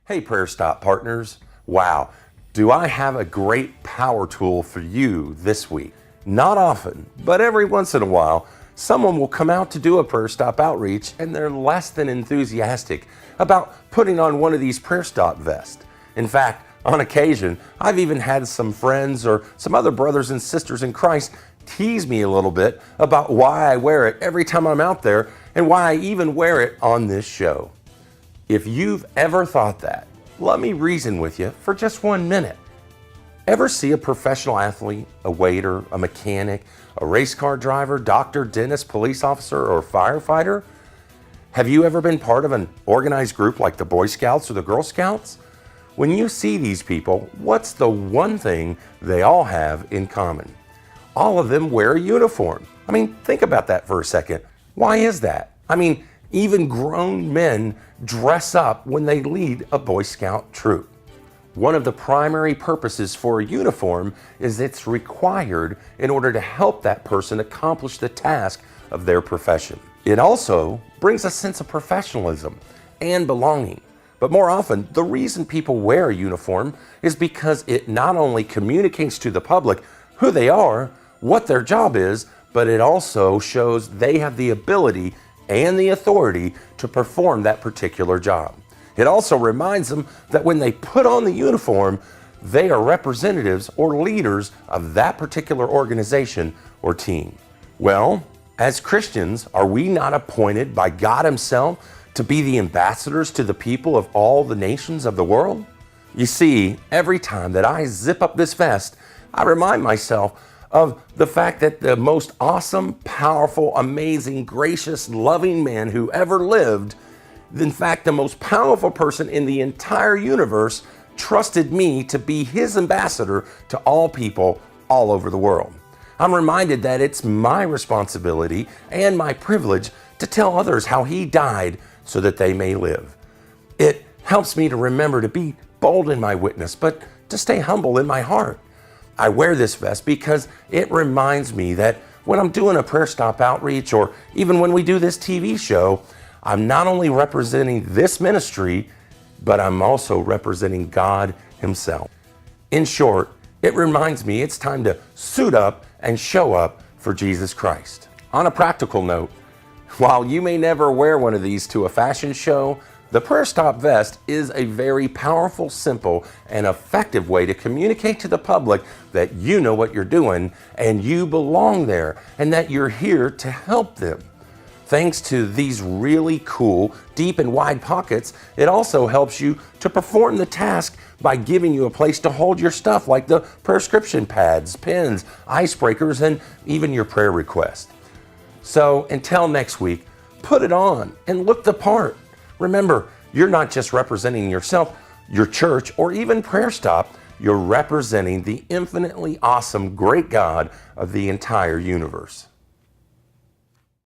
Hey Prayer Stop partners, wow, do I have a great power tool for you this week. Not often, but every once in a while, someone will come out to do a Prayer Stop outreach and they're less than enthusiastic about putting on one of these Prayer Stop vests. In fact, on occasion, I've even had some friends or some other brothers and sisters in Christ tease me a little bit about why I wear it every time I'm out there and why I even wear it on this show. If you've ever thought that, let me reason with you for just 1 minute. Ever see a professional athlete, a waiter, a mechanic, a race car driver, doctor, dentist, police officer, or firefighter? Have you ever been part of an organized group like the Boy Scouts or the Girl Scouts? When you see these people, what's the one thing they all have in common? All of them wear a uniform. I mean, think about that for a second. Why is that? I mean, even grown men dress up when they lead a Boy Scout troop. One of the primary purposes for a uniform is it's required in order to help that person accomplish the task of their profession. It also brings a sense of professionalism and belonging. But more often, the reason people wear a uniform is because it not only communicates to the public who they are, what their job is, but it also shows they have the ability and the authority to perform that particular job. It also reminds them that when they put on the uniform, they are representatives or leaders of that particular organization or team. Well, as Christians, are we not appointed by God Himself to be the ambassadors to the people of all the nations of the world? You see, every time that I zip up this vest, I remind myself of the fact that the most awesome, powerful, amazing, gracious, loving man who ever lived, in fact, the most powerful person in the entire universe, trusted me to be His ambassador to all people all over the world. I'm reminded that it's my responsibility and my privilege to tell others how He died so that they may live. It helps me to remember to be bold in my witness, but to stay humble in my heart. I wear this vest because it reminds me that when I'm doing a Prayer Stop outreach or even when we do this TV show, I'm not only representing this ministry, but I'm also representing God Himself. In short, it reminds me it's time to suit up and show up for Jesus Christ. On a practical note, while you may never wear one of these to a fashion show, the Prayer Stop vest is a very powerful, simple, and effective way to communicate to the public that you know what you're doing and you belong there and that you're here to help them. Thanks to these really cool, deep and wide pockets, it also helps you to perform the task by giving you a place to hold your stuff like the prescription pads, pens, icebreakers, and even your prayer request. So until next week, put it on and look the part. Remember, you're not just representing yourself, your church, or even Prayer Stop. You're representing the infinitely awesome, great God of the entire universe.